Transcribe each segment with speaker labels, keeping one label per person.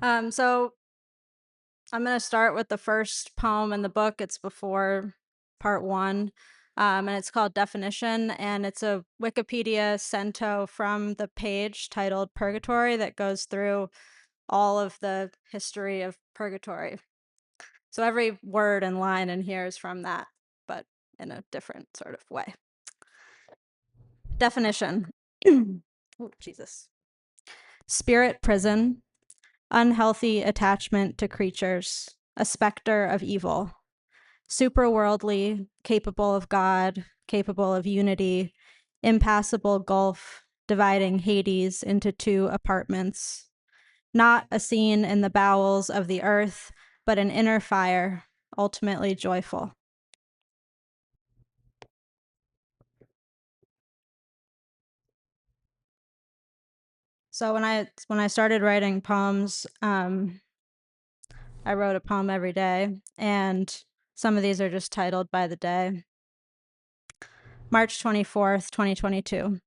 Speaker 1: So I'm going to start with the first poem in the book. It's before part one, and it's called Definition, and it's a Wikipedia cento from the page titled Purgatory that goes through all of the history of purgatory. So every word and line in here is from that, but in a different sort of way. Definition. Oh, Jesus. Spirit prison, unhealthy attachment to creatures, a specter of evil, superworldly, capable of God, capable of unity, impassable gulf, dividing Hades into two apartments, not a scene in the bowels of the earth, but an inner fire, ultimately joyful. So when I started writing poems, I wrote a poem every day, and some of these are just titled by the day. March 24th, 2022.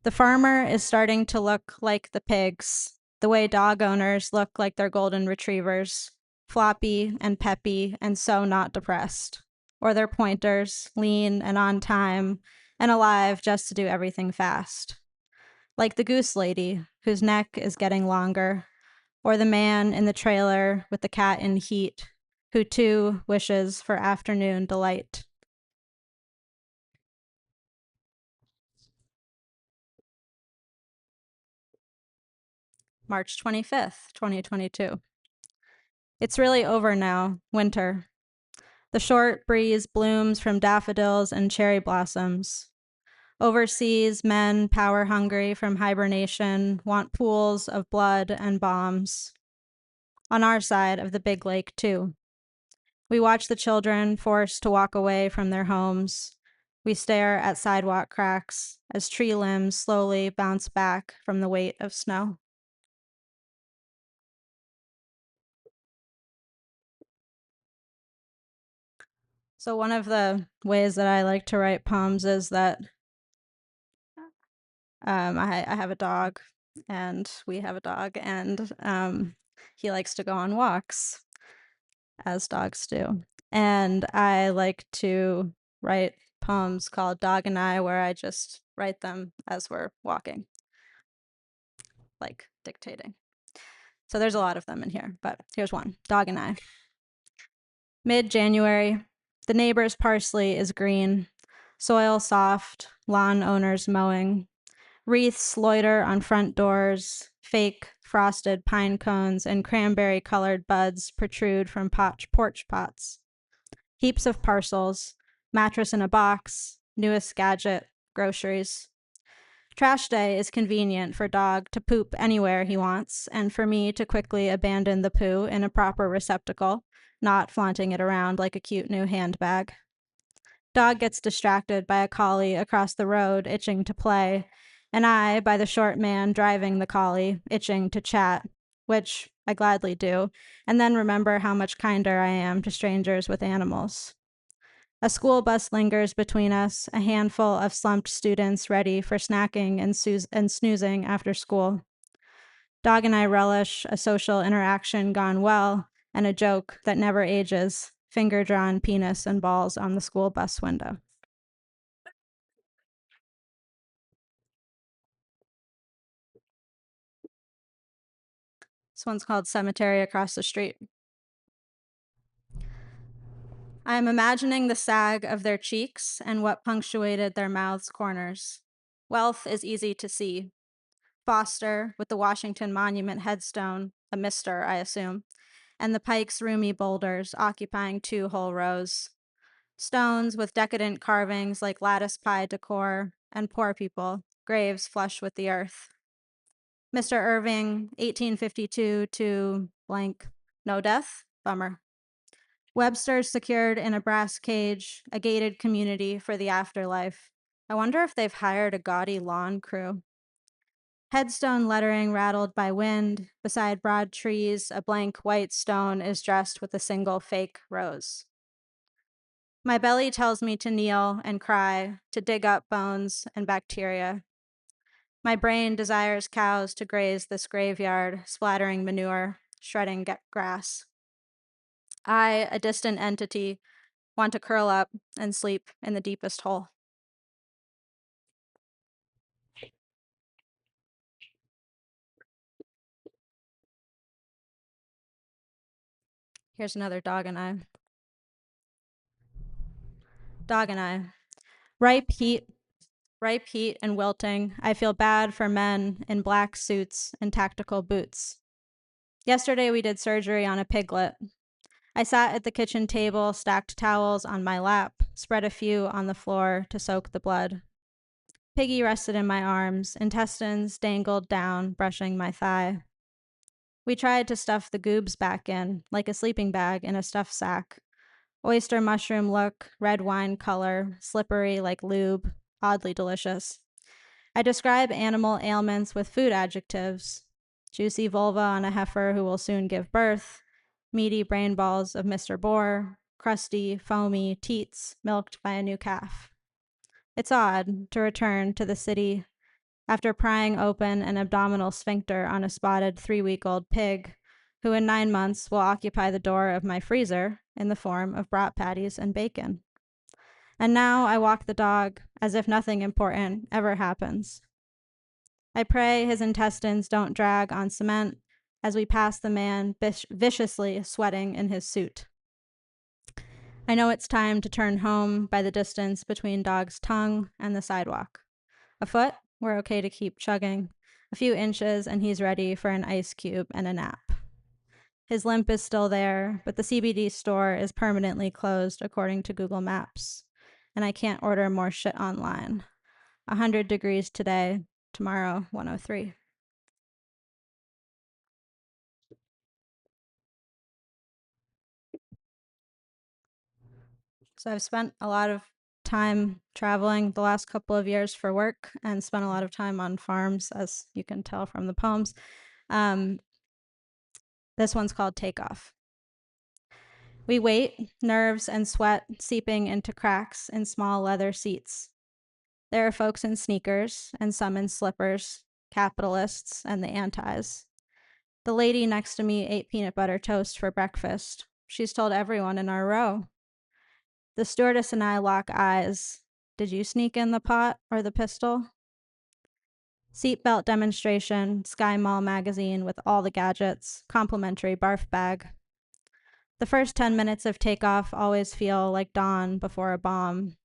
Speaker 1: The farmer is starting to look like the pigs, the way dog owners look like their golden retrievers, floppy and peppy and so not depressed, or their pointers, lean and on time and alive just to do everything fast. Like the goose lady, whose neck is getting longer, or the man in the trailer with the cat in heat, who too wishes for afternoon delight. March 25th, 2022. It's really over now, winter. The short breeze blooms from daffodils and cherry blossoms. Overseas, men, power hungry from hibernation, want pools of blood and bombs. On our side of the big lake, too. We watch the children forced to walk away from their homes. We stare at sidewalk cracks as tree limbs slowly bounce back from the weight of snow. So one of the ways that I like to write poems is that I have a dog, and we have a dog, and he likes to go on walks, as dogs do. And I like to write poems called Dog and I, where I just write them as we're walking, like dictating. So there's a lot of them in here, but here's one, Dog and I. Mid-January, the neighbor's parsley is green, soil soft, lawn owners mowing. Wreaths loiter on front doors, fake frosted pine cones and cranberry-colored buds protrude from porch pots. Heaps of parcels, mattress in a box, newest gadget, groceries. Trash day is convenient for dog to poop anywhere he wants, and for me to quickly abandon the poo in a proper receptacle, not flaunting it around like a cute new handbag. Dog gets distracted by a collie across the road, itching to play, and I by the short man driving the collie, itching to chat, which I gladly do, and then remember how much kinder I am to strangers with animals. A school bus lingers between us, a handful of slumped students ready for snacking and snoozing after school. Dog and I relish a social interaction gone well and a joke that never ages, finger-drawn penis and balls on the school bus window. This one's called Cemetery Across the Street. I am imagining the sag of their cheeks and what punctuated their mouths' corners. Wealth is easy to see. Foster, with the Washington Monument headstone, a mister, I assume, and the Pike's roomy boulders occupying 2 whole rows. Stones with decadent carvings like lattice pie decor, and poor people, graves flush with the earth. Mr. Irving, 1852 to blank, no death? Bummer. Webster's secured in a brass cage, a gated community for the afterlife. I wonder if they've hired a gaudy lawn crew. Headstone lettering rattled by wind. Beside broad trees, a blank white stone is dressed with a single fake rose. My belly tells me to kneel and cry, to dig up bones and bacteria. My brain desires cows to graze this graveyard, splattering manure, shredding grass. I, a distant entity, want to curl up and sleep in the deepest hole. Here's another dog and I. Dog and I. Ripe heat and wilting. I feel bad for men in black suits and tactical boots. Yesterday we did surgery on a piglet. I sat at the kitchen table, stacked towels on my lap, spread a few on the floor to soak the blood. Piggy rested in my arms, intestines dangled down, brushing my thigh. We tried to stuff the goobs back in, like a sleeping bag in a stuff sack. Oyster mushroom look, red wine color, slippery like lube, oddly delicious. I describe animal ailments with food adjectives. Juicy vulva on a heifer who will soon give birth, meaty brain balls of Mr. Boar, crusty, foamy teats milked by a new calf. It's odd to return to the city after prying open an abdominal sphincter on a spotted 3-week-old pig, who in 9 months will occupy the door of my freezer in the form of brat patties and bacon. And now I walk the dog as if nothing important ever happens. I pray his intestines don't drag on cement as we pass the man viciously sweating in his suit. I know it's time to turn home by the distance between dog's tongue and the sidewalk. A foot, we're okay to keep chugging. A few inches and he's ready for an ice cube and a nap. His limp is still there, but the CBD store is permanently closed according to Google Maps. And I can't order more shit online. 100 degrees today, tomorrow 103. So I've spent a lot of time traveling the last couple of years for work and spent a lot of time on farms, as you can tell from the poems. This one's called Takeoff. We wait, nerves and sweat seeping into cracks in small leather seats. There are folks in sneakers and some in slippers, capitalists and the antis. The lady next to me ate peanut butter toast for breakfast. She's told everyone in our row. The stewardess and I lock eyes. Did you sneak in the pot or the pistol? Seatbelt demonstration, Sky Mall magazine with all the gadgets, complimentary barf bag. The first 10 minutes of takeoff always feel like dawn before a bomb.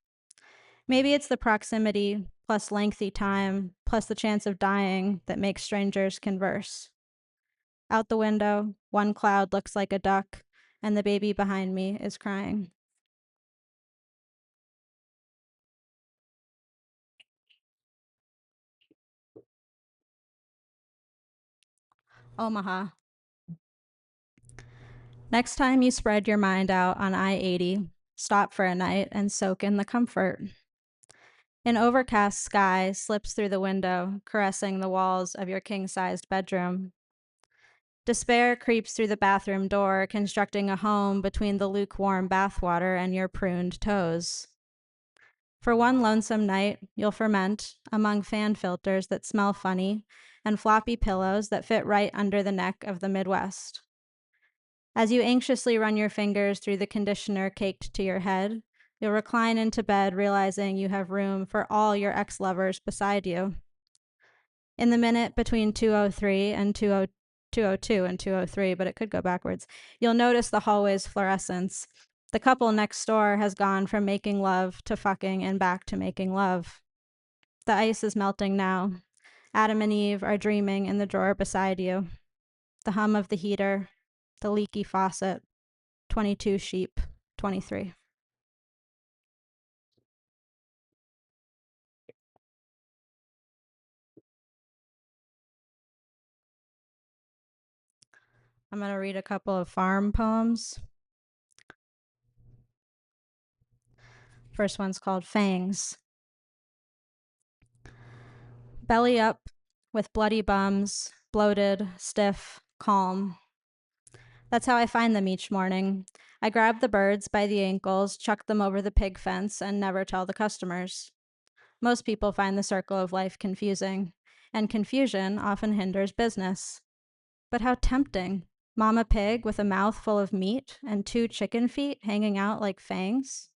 Speaker 1: Maybe it's the proximity, plus lengthy time, plus the chance of dying that makes strangers converse. Out the window, one cloud looks like a duck, and the baby behind me is crying. Omaha. Next time you spread your mind out on I-80, stop for a night and soak in the comfort. An overcast sky slips through the window, caressing the walls of your king-sized bedroom. Despair creeps through the bathroom door, constructing a home between the lukewarm bathwater and your pruned toes. For one lonesome night, you'll ferment among fan filters that smell funny and floppy pillows that fit right under the neck of the Midwest. As you anxiously run your fingers through the conditioner caked to your head, you'll recline into bed, realizing you have room for all your ex-lovers beside you. In the minute between 2:03 and 2:02 and 2:03, but it could go backwards, you'll notice the hallway's fluorescence. The couple next door has gone from making love to fucking and back to making love. The ice is melting now. Adam and Eve are dreaming in the drawer beside you. The hum of the heater, the leaky faucet, 22 sheep, 23. I'm going to read a couple of farm poems. First one's called Fangs. Belly up, with bloody bums, bloated, stiff, calm. That's how I find them each morning. I grab the birds by the ankles, chuck them over the pig fence, and never tell the customers. Most people find the circle of life confusing. and confusion often hinders business. But how tempting. Mama pig with a mouth full of meat and 2 chicken feet hanging out like fangs.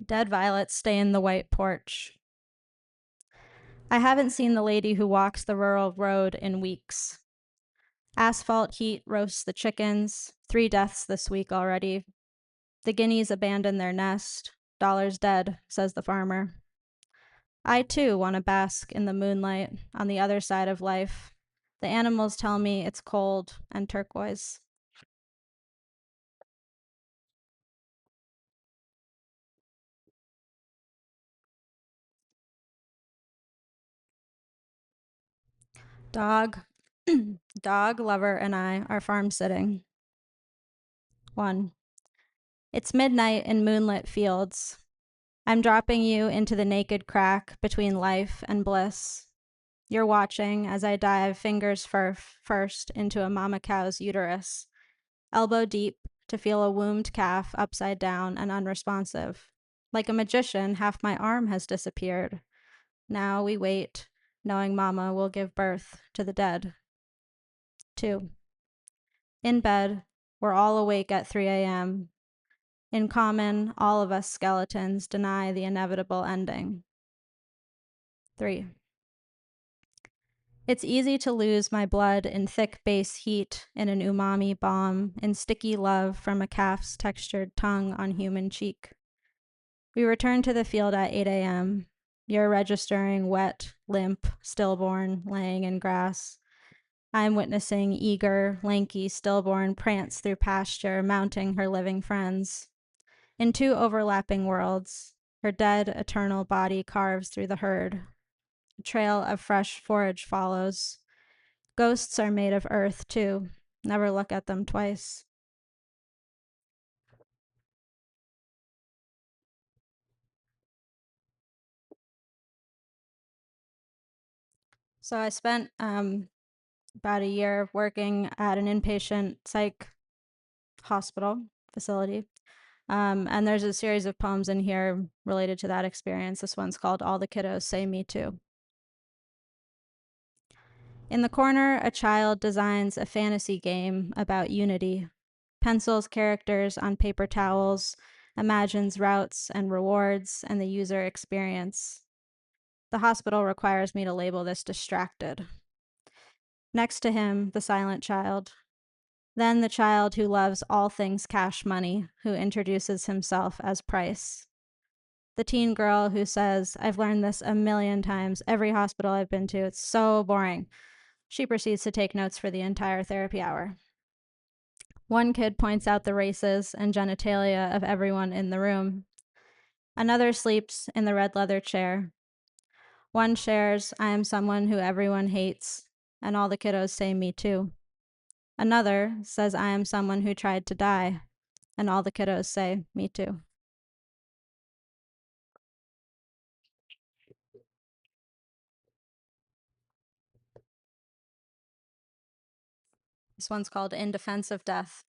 Speaker 1: Dead violets stain the white porch. I haven't seen the lady who walks the rural road in weeks. Asphalt heat roasts the chickens. 3 deaths this week already. The guineas abandon their nest. Dollars dead, says the farmer. I too want to bask in the moonlight on the other side of life. The animals tell me it's cold and turquoise. Dog, dog lover and I are farm sitting. 1. It's midnight in moonlit fields. I'm dropping you into the naked crack between life and bliss. You're watching as I dive fingers first into a mama cow's uterus, elbow deep to feel a wombed calf upside down and unresponsive. Like a magician, half my arm has disappeared. Now we wait, knowing mama will give birth to the dead. 2. In bed, we're all awake at 3 a.m. In common, all of us skeletons deny the inevitable ending. 3. It's easy to lose my blood in thick base heat, in an umami bomb, in sticky love from a calf's textured tongue on human cheek. We return to the field at 8 a.m. You're registering wet, limp, stillborn, laying in grass. I'm witnessing eager, lanky, stillborn prance through pasture, mounting her living friends. In 2 overlapping worlds, her dead, eternal body carves through the herd. A trail of fresh forage follows. Ghosts are made of earth, too. Never look at them twice. So I spent about a year working at an inpatient psych hospital facility. And there's a series of poems in here related to that experience. This one's called All the Kiddos Say Me Too. In the corner, a child designs a fantasy game about unity, pencils characters on paper towels, imagines routes and rewards and the user experience. The hospital requires me to label this distracted. Next to him, the silent child. Then the child who loves all things cash money, who introduces himself as Price. The teen girl who says, I've learned this a million times, every hospital I've been to, it's so boring. She proceeds to take notes for the entire therapy hour. One kid points out the races and genitalia of everyone in the room. Another sleeps in the red leather chair. One shares, I am someone who everyone hates, and all the kiddos say me too. Another says, I am someone who tried to die, and all the kiddos say me too. This one's called In Defense of Death.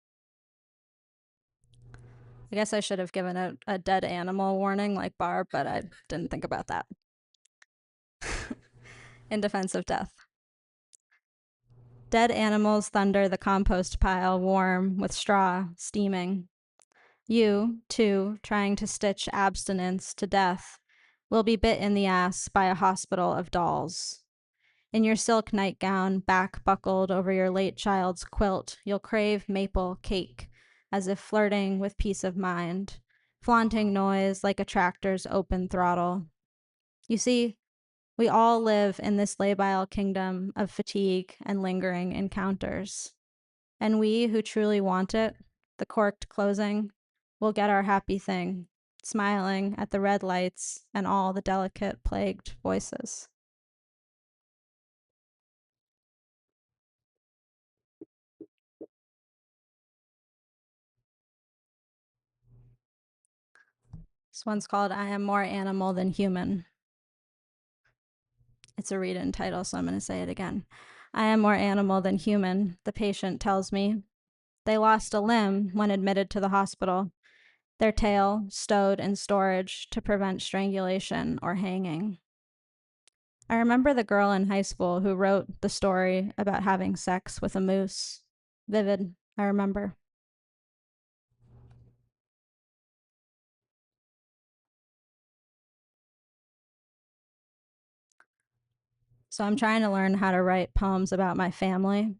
Speaker 1: I guess I should have given a dead animal warning like Barb, but I didn't think about that. In Defense of Death. Dead animals thunder the compost pile, warm, with straw, steaming. You, too, trying to stitch abstinence to death, will be bit in the ass by a hospital of dolls. In your silk nightgown, back buckled over your late child's quilt, you'll crave maple cake, as if flirting with peace of mind, flaunting noise like a tractor's open throttle. You see, we all live in this labile kingdom of fatigue and lingering encounters. And we who truly want it, the corked closing, will get our happy thing, smiling at the red lights and all the delicate plagued voices. This one's called I Am More Animal Than Human. It's a read-in title, so I'm going to say it again. I am more animal than human, the patient tells me. They lost a limb when admitted to the hospital, their tail stowed in storage to prevent strangulation or hanging. I remember the girl in high school who wrote the story about having sex with a moose. Vivid, I remember. So I'm trying to learn how to write poems about my family.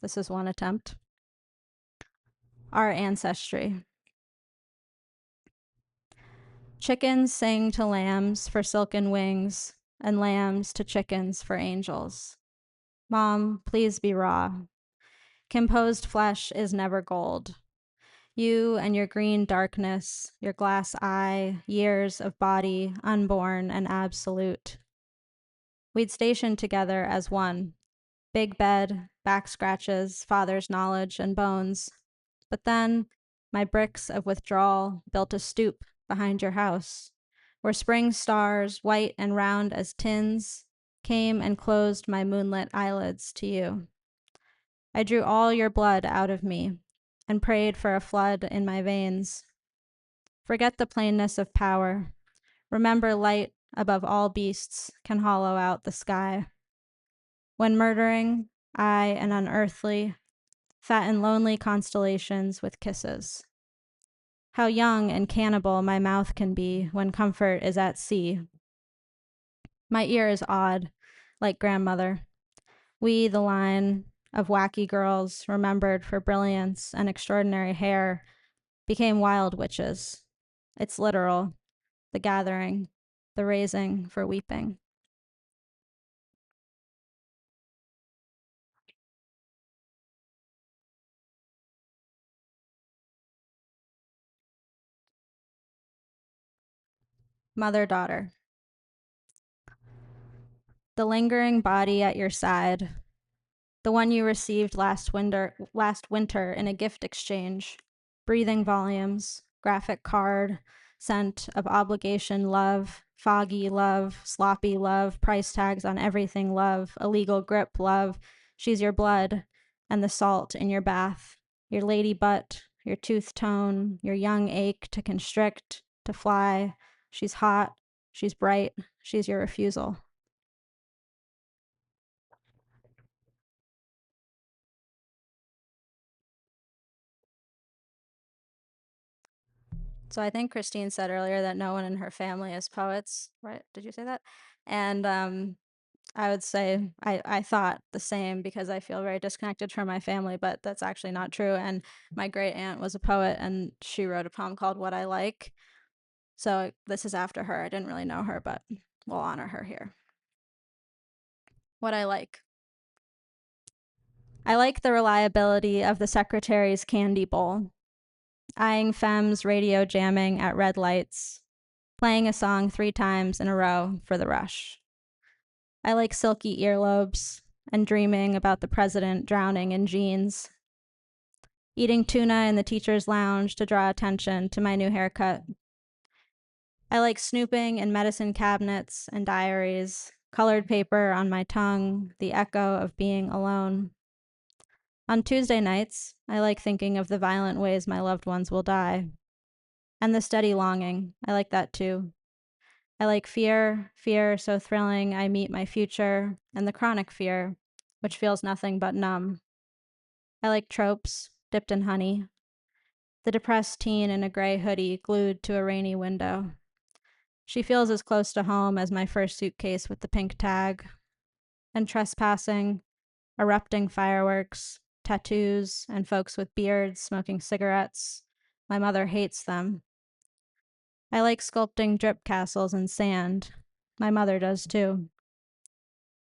Speaker 1: This is one attempt. Our ancestry. Chickens sing to lambs for silken wings, and lambs to chickens for angels. Mom, please be raw. Composed flesh is never gold. You and your green darkness, your glass eye, years of body, unborn and absolute. We'd station together as one. Big bed, back scratches, father's knowledge and bones. But then my bricks of withdrawal built a stoop behind your house, where spring stars, white and round as tins, came and closed my moonlit eyelids to you. I drew all your blood out of me and prayed for a flood in my veins. Forget the plainness of power. Remember light above all beasts can hollow out the sky. When murdering, I, an unearthly, fatten lonely constellations with kisses. How young and cannibal my mouth can be when comfort is at sea. My ear is odd, like grandmother. We, the line of wacky girls remembered for brilliance and extraordinary hair, became wild witches. It's literal, the gathering, the raising for weeping. Mother-daughter. The lingering body at your side, the one you received last winter in a gift exchange, breathing volumes, graphic card, scent of obligation love, foggy love, sloppy love, price tags on everything love, illegal grip love. She's your blood and the salt in your bath, your lady butt, your tooth tone, your young ache to constrict, to fly. She's hot, she's bright, she's your refusal. So I think Christine said earlier that no one in her family is poets, right? Did you say that? And I would say I thought the same because I feel very disconnected from my family, but that's actually not true. And my great aunt was a poet and she wrote a poem called What I Like. So this is after her. I didn't really know her, but we'll honor her here. What I like. I like the reliability of the secretary's candy bowl, eyeing femmes radio jamming at red lights, playing a song 3 times in a row for the rush. I like silky earlobes and dreaming about the president drowning in jeans. Eating tuna in the teacher's lounge to draw attention to my new haircut. I like snooping in medicine cabinets and diaries, colored paper on my tongue, the echo of being alone. On Tuesday nights, I like thinking of the violent ways my loved ones will die. And the steady longing, I like that too. I like fear, fear so thrilling I meet my future, and the chronic fear, which feels nothing but numb. I like tropes, dipped in honey. The depressed teen in a gray hoodie glued to a rainy window. She feels as close to home as my first suitcase with the pink tag. And trespassing, erupting fireworks, tattoos, and folks with beards smoking cigarettes. My mother hates them. I like sculpting drip castles in sand. My mother does too.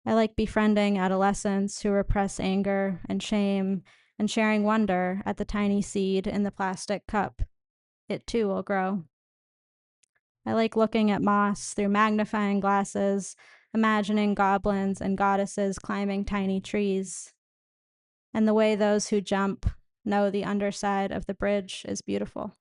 Speaker 1: I like befriending adolescents who repress anger and shame and sharing wonder at the tiny seed in the plastic cup. It too will grow. I like looking at moss through magnifying glasses, imagining goblins and goddesses climbing tiny trees. And the way those who jump know the underside of the bridge is beautiful.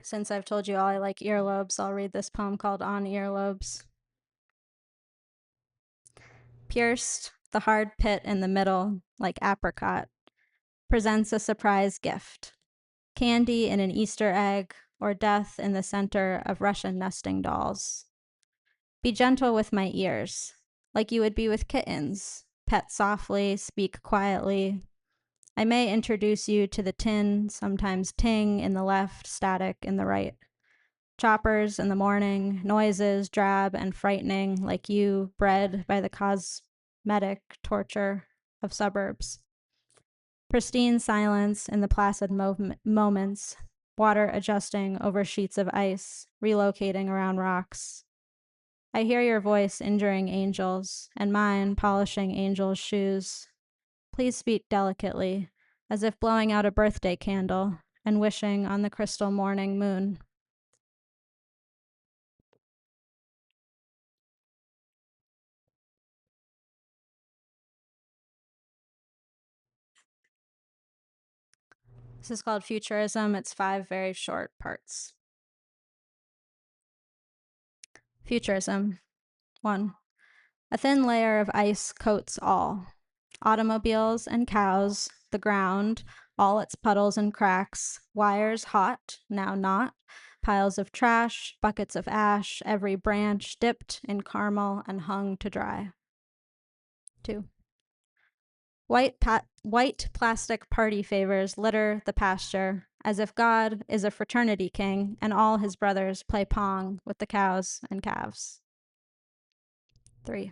Speaker 1: Since I've told you all I like earlobes, I'll read this poem called On Earlobes. Pierced, the hard pit in the middle, like apricot, presents a surprise gift. Candy in an Easter egg, or death in the center of Russian nesting dolls. Be gentle with my ears, like you would be with kittens. Pet softly, speak quietly. I may introduce you to the tin, sometimes ting in the left, static in the right. Choppers in the morning, noises drab and frightening, like you, bred by the cosmetic torture of suburbs. Pristine silence in the placid moments, water adjusting over sheets of ice, relocating around rocks. I hear your voice injuring angels, and mine polishing angels' shoes. Please speak delicately, as if blowing out a birthday candle and wishing on the crystal morning moon. This is called Futurism. It's 5 very short parts. Futurism. 1. A thin layer of ice coats all. Automobiles and cows, the ground, all its puddles and cracks, wires hot, now not, piles of trash, buckets of ash, every branch dipped in caramel and hung to dry. 2. White plastic party favors litter the pasture, as if God is a fraternity king and all his brothers play pong with the cows and calves. 3.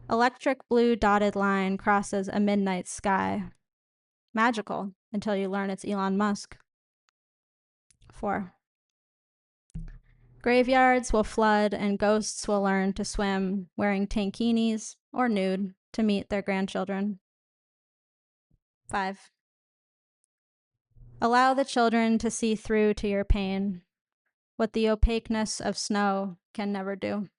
Speaker 1: Electric blue dotted line crosses a midnight sky. Magical until you learn it's Elon Musk. 4. Graveyards will flood and ghosts will learn to swim, wearing tankinis or nude to meet their grandchildren. 5. Allow the children to see through to your pain, what the opaqueness of snow can never do.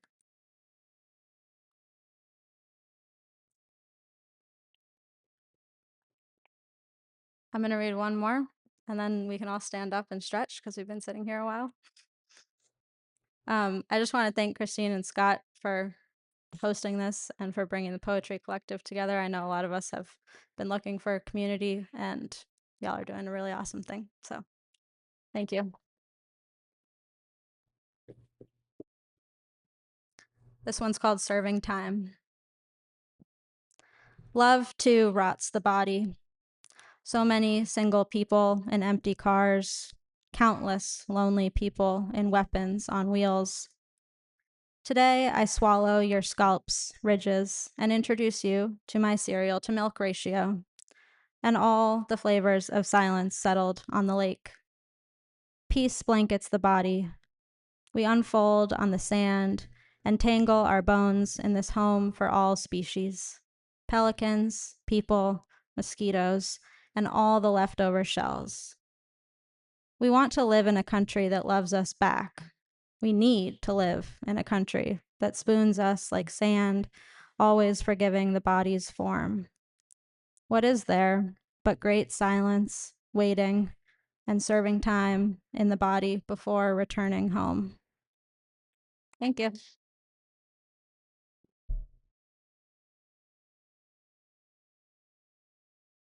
Speaker 1: I'm going to read one more, and then we can all stand up and stretch because we've been sitting here a while. I just want to thank Christine and Scott for hosting this and for bringing the Poetry Collective together. I know a lot of us have been looking for a community, and y'all are doing a really awesome thing. So thank you. This one's called Serving Time. Love, too, rots the body. So many single people in empty cars, countless lonely people in weapons on wheels. Today, I swallow your scalp's ridges and introduce you to my cereal to milk ratio and all the flavors of silence settled on the lake. Peace blankets the body. We unfold on the sand and tangle our bones in this home for all species. Pelicans, people, mosquitoes, and all the leftover shells. We want to live in a country that loves us back. We need to live in a country that spoons us like sand, always forgiving the body's form. What is there but great silence, waiting, and serving time in the body before returning home? Thank you.